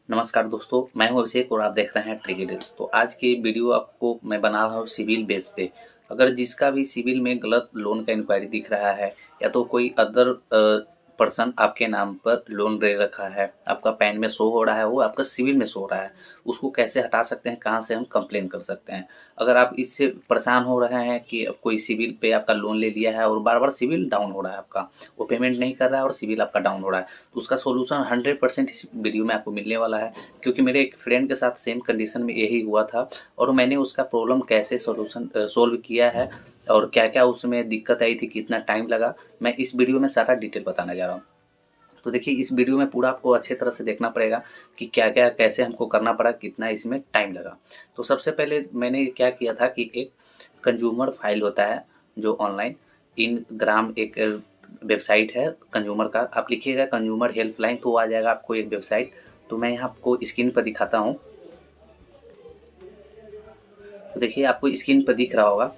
नमस्कार दोस्तों, मैं हूं अभिषेक और आप देख रहे हैं ट्रिकी डिल्स। तो आज की वीडियो आपको मैं बना रहा हूं सिविल बेस पे। अगर जिसका भी सिविल में गलत लोन का इंक्वायरी दिख रहा है या तो कोई अदर पर्सन आपके नाम पर लोन ले रखा है, आपका पैन में शो हो रहा है, वो आपका सिविल में शो हो रहा है, उसको कैसे हटा सकते हैं, कहाँ से हम कंप्लेन कर सकते हैं। अगर आप इससे परेशान हो रहे हैं कि कोई सिविल पे आपका लोन ले लिया है और बार बार सिविल डाउन हो रहा है, आपका वो पेमेंट नहीं कर रहा है और सिविल आपका डाउन हो रहा है, तो उसका सोल्यूशन 100% इस वीडियो में आपको मिलने वाला है। क्योंकि मेरे एक फ्रेंड के साथ सेम कंडीशन में यही हुआ था और मैंने उसका प्रॉब्लम कैसे सॉल्यूशन सोल्व किया है और क्या क्या उसमें दिक्कत आई थी, कितना टाइम लगा, मैं इस वीडियो में सारा डिटेल बताने जा रहा हूँ। तो देखिए, इस वीडियो में पूरा आपको अच्छे तरह से देखना पड़ेगा कि क्या क्या कैसे हमको करना पड़ा, कितना इसमें टाइम लगा। तो सबसे पहले मैंने क्या किया था कि एक कंज्यूमर फाइल होता है जो ऑनलाइन इन ग्राम एक वेबसाइट है कंज्यूमर का, आप लिखिएगा कंज्यूमर हेल्पलाइन तो आ जाएगा आपको एक वेबसाइट। तो मैं यहाँ आपको स्क्रीन पर दिखाता हूँ। तो देखिए, आपको स्क्रीन पर दिख रहा होगा,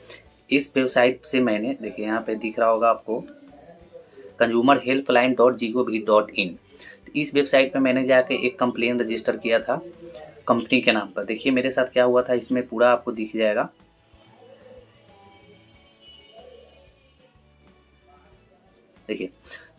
इस वेबसाइट से मैंने, देखिए यहाँ पे दिख रहा होगा आपको consumerhelpline.gov.in। इस वेबसाइट पे मैंने जाके एक कंप्लेन रजिस्टर किया था कंपनी के नाम पर। देखिए मेरे साथ क्या हुआ था, इसमें पूरा आपको दिख जाएगा। देखिए,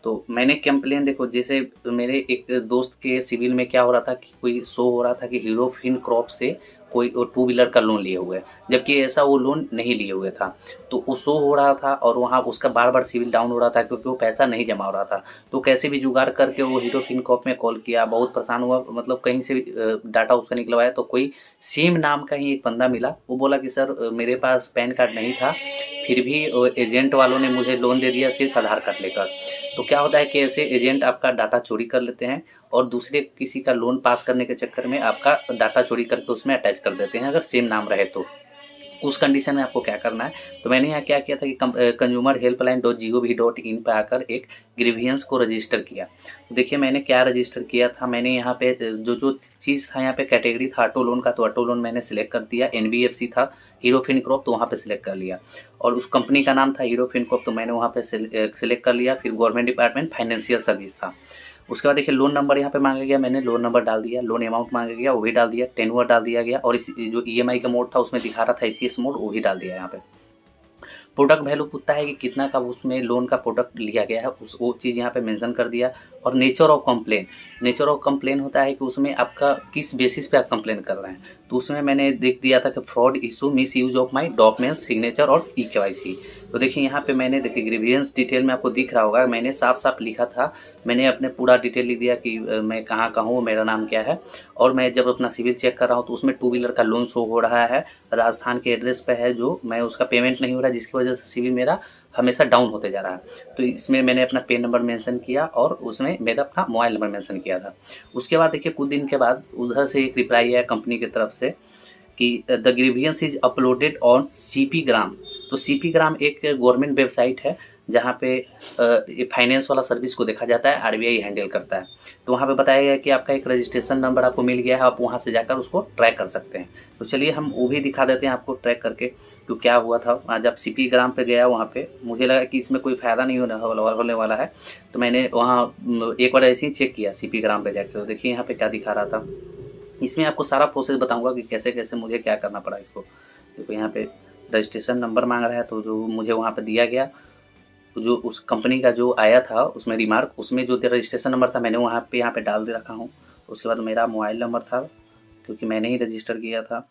तो मैंने कंप्लेन, देखो जैसे मेरे एक दोस्त के सिविल में क्या हो रहा था कि कोई शो हो रहा था कि हीरो फिनकॉर्प से कोई टू व्हीलर का लोन लिए हुए, जबकि ऐसा वो लोन नहीं लिए हुए था। तो वो शो हो रहा था और वहाँ उसका बार बार सिविल डाउन हो रहा था क्योंकि वो पैसा नहीं जमा हो रहा था। तो कैसे भी जुगाड़ करके वो हीरो फिनकॉर्प में कॉल किया, बहुत परेशान हुआ, मतलब कहीं से भी डाटा उसका निकलवाया तो कोई सीम नाम का ही एक बंदा मिला। वो बोला कि सर मेरे पास पैन कार्ड नहीं था, फिर भी एजेंट वालों ने मुझे लोन दे दिया सिर्फ आधार कार्ड लेकर। तो क्या होता है कि ऐसे एजेंट आपका डाटा चोरी कर लेते हैं और दूसरे किसी का लोन पास करने के चक्कर में आपका डाटा चोरी करके उसमें अटैच कर देते हैं, अगर सेम नाम रहे तो। उस कंडीशन में आपको क्या करना है, तो मैंने यहाँ क्या किया था कि consumer helpline dot G O V dot in पर आकर एक ग्रीवियंस को रजिस्टर किया। तो देखिए मैंने क्या रजिस्टर किया था, मैंने यहाँ पे जो जो चीज़ था, यहाँ पे कैटेगरी था ऑटो लोन का, तो ऑटो लोन मैंने सिलेक्ट कर दिया। एनबीएफसी था हीरो फिनकॉर्प, तो वहाँ पे सिलेक्ट कर लिया। और उस कंपनी का नाम था हीरो फिनकॉर्प, तो मैंने वहाँ पे सिलेक्ट कर लिया। फिर गवर्नमेंट डिपार्टमेंट फाइनेंशियल सर्विस था। उसके बाद देखिए लोन नंबर यहाँ पे मांगा गया, मैंने लोन नंबर डाल दिया। लोन अमाउंट मांगा गया, वो भी डाल दिया। टेन्योर डाल दिया गया और इस जो ईएमआई का मोड था उसमें दिखा रहा था ईसीएस मोड, वो भी डाल दिया यहाँ पे। प्रोडक्ट वैल्यू पूछता है कि कितना का उसमें लोन का प्रोडक्ट लिया गया है, उस वो चीज़ यहाँ पे मेंशन कर दिया। और nature of complain, nature of complain होता है कि उसमें आपका किस बेसिस पे आप कंप्लेन कर रहे हैं। तो उसमें मैंने देख दिया था कि fraud issue, miss use of my documents, signature और ई केवाईसी। तो देखिए यहाँ पे मैंने, देखिए ग्रीवियंस डिटेल में आपको दिख रहा होगा, मैंने साफ साफ लिखा था, मैंने अपने पूरा डिटेल लिख दिया कि मैं कहाँ का हूँ, मेरा नाम क्या है। और मैं जब अपना सिविल चेक कर रहा हूँ तो उसमें टू व्हीलर का लोन शो हो रहा है, राजस्थान के एड्रेस पे है, जो मैं उसका पेमेंट नहीं हो रहा है, जिसकी वजह से सिविल मेरा हमेशा डाउन होते जा रहा है। तो इसमें मैंने अपना पेन नंबर मेंशन किया और उसमें मेरा अपना मोबाइल नंबर मेंशन किया था। उसके बाद देखिए कुछ दिन के बाद उधर से एक रिप्लाई आया कंपनी की तरफ से कि the grievance is uploaded on CP gram. तो सीपी ग्राम एक गवर्नमेंट वेबसाइट है जहाँ पे फाइनेंस वाला सर्विस को देखा जाता है, आरबीआई हैंडल करता है। तो वहाँ पे बताया गया कि आपका एक रजिस्ट्रेशन नंबर आपको मिल गया है, आप वहाँ से जाकर उसको ट्रैक कर सकते हैं। तो चलिए हम वो भी दिखा देते हैं आपको ट्रैक करके। तो क्या हुआ था, जब सीपी ग्राम पे गया वहाँ पे मुझे लगा कि इसमें कोई फ़ायदा नहीं होने वाला है। तो मैंने वहाँ एक बार ऐसे ही चेक किया सीपी ग्राम पे जाके। तो देखिए यहाँ पे क्या दिखा रहा था, इसमें आपको सारा प्रोसेस बताऊंगा कि कैसे कैसे मुझे क्या करना पड़ा इसको। देखो यहाँ पे रजिस्ट्रेशन नंबर मांग रहा है, तो जो मुझे वहाँ पे दिया गया, तो जो उस कंपनी का जो आया था उसमें रिमार्क, उसमें जो रजिस्ट्रेशन नंबर था मैंने वहाँ पे यहाँ पे डाल दे रखा हूँ। उसके बाद मेरा मोबाइल नंबर था क्योंकि मैंने ही रजिस्टर किया था।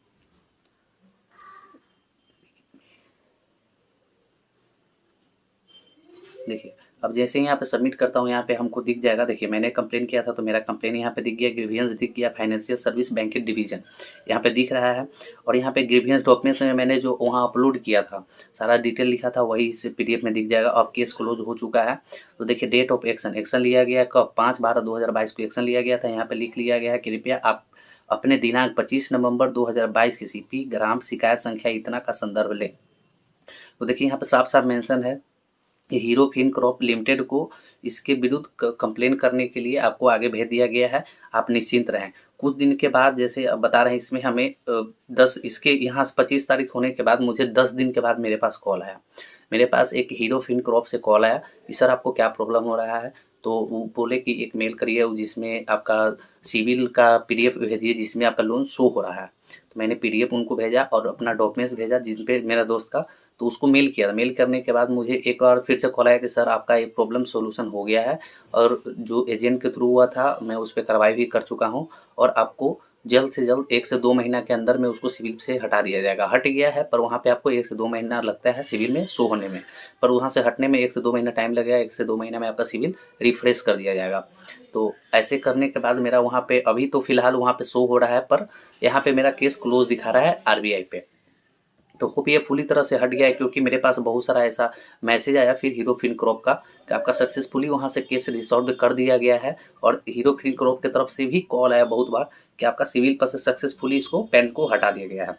देखिए अब जैसे ही यहाँ पे सबमिट करता हूँ, यहाँ पे हमको दिख जाएगा। देखिए मैंने कंप्लेन किया था तो मेरा कंप्लेन यहाँ पे दिख गया, ग्रीवियंस दिख गया, फाइनेंशियल सर्विस बैंकेट डिवीजन यहाँ पे दिख रहा है। और यहाँ पे ग्रीवियंस डॉक्यूमेंट्स में मैंने जो वहाँ अपलोड किया था, सारा डिटेल लिखा था, वही इस पीडीएफ में दिख जाएगा। अब केस क्लोज हो चुका है। तो देखिए डेट ऑफ एक्शन, एक्शन लिया गया कब, 5/12/2022 को एक्शन लिया गया था। यहाँ पे लिख लिया गया है कृपया आप अपने दिनांक 25 नवंबर 2022 की सीपी ग्राम शिकायत संख्या इतना का संदर्भ लें। तो देखिए यहाँ पे साफ साफ मेंशन है, हीरो फिनकॉर्प लिमिटेड को इसके विरुद्ध कंप्लेन करने के लिए आपको आगे भेज दिया गया है, आप निश्चिंत रहें। कुछ दिन के बाद, जैसे अब बता रहे हैं इसमें हमें 10 इसके यहाँ 25 तारीख होने के बाद मुझे 10 दिन के बाद मेरे पास कॉल आया। मेरे पास एक हीरो फिनकॉर्प से कॉल आया कि सर आपको क्या प्रॉब्लम हो रहा है। तो वो बोले कि एक मेल करिए जिसमें आपका सिविल का पीडीएफ भेजिए जिसमें आपका लोन शो हो रहा है। तो मैंने पीडीएफ उनको भेजा और अपना डॉक्यूमेंट्स भेजा जिन पे मेरा दोस्त का, तो उसको मेल किया। मेल करने के बाद मुझे एक बार फिर से कॉल आया कि सर आपका ये प्रॉब्लम सॉल्यूशन हो गया है और जो एजेंट के थ्रू हुआ था मैं उस पे कार्रवाई भी कर चुका हूँ और आपको जल्द से जल्द 1 से 2 महीना के अंदर में उसको सिविल से हटा दिया जाएगा। हट गया है पर वहाँ पे आपको 1 से 2 महीना लगता है सिविल में शो होने में, पर वहाँ से हटने में 1 से 2 महीना टाइम लगेगा। 1 से 2 महीना में आपका सिविल रिफ्रेश कर दिया जाएगा। तो ऐसे करने के बाद मेरा वहाँ पे अभी तो फिलहाल वहाँ पे शो हो रहा है, पर यहाँ पे मेरा केस क्लोज दिखा रहा है आरबीआई पे। तो होप ये पूरी तरह से हट गया है, क्योंकि मेरे पास बहुत सारा ऐसा मैसेज आया फिर हीरो फिनकॉर्प का कि आपका सक्सेसफुली वहाँ से केस रिसॉल्व कर दिया गया है। और हीरो फिनकॉर्प की तरफ से भी कॉल आया बहुत बार कि आपका सिविल पर से सक्सेसफुली इसको पैन को हटा दिया गया है,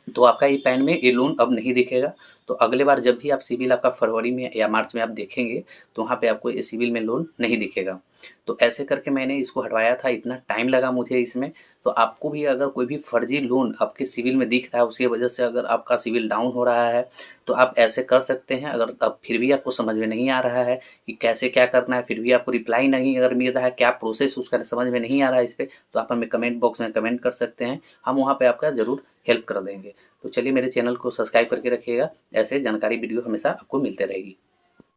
तो आपका ये पैन में ये लोन अब नहीं दिखेगा। तो अगले बार जब भी आप सिविल आपका फरवरी में या मार्च में आप देखेंगे तो वहाँ पे आपको ये सिविल में लोन नहीं दिखेगा। तो ऐसे करके मैंने इसको हटवाया था, इतना टाइम लगा मुझे इसमें। तो आपको भी अगर कोई भी फर्जी लोन आपके सिविल में दिख रहा है, उसकी वजह से अगर आपका सिविल डाउन हो रहा है, तो आप ऐसे कर सकते हैं। अगर अब फिर भी आपको समझ में नहीं आ रहा है कि कैसे क्या करना है, फिर भी आपको रिप्लाई नहीं अगर मिल रहा है, क्या प्रोसेस उसका समझ में नहीं आ रहा है इस पे, तो आप हमें कमेंट बॉक्स में कमेंट कर सकते हैं। हम वहाँ पे आपका ज़रूर हेल्प कर देंगे। तो चलिए मेरे चैनल को सब्सक्राइब करके रखिएगा, ऐसे जानकारी वीडियो हमेशा आपको मिलते रहेगी।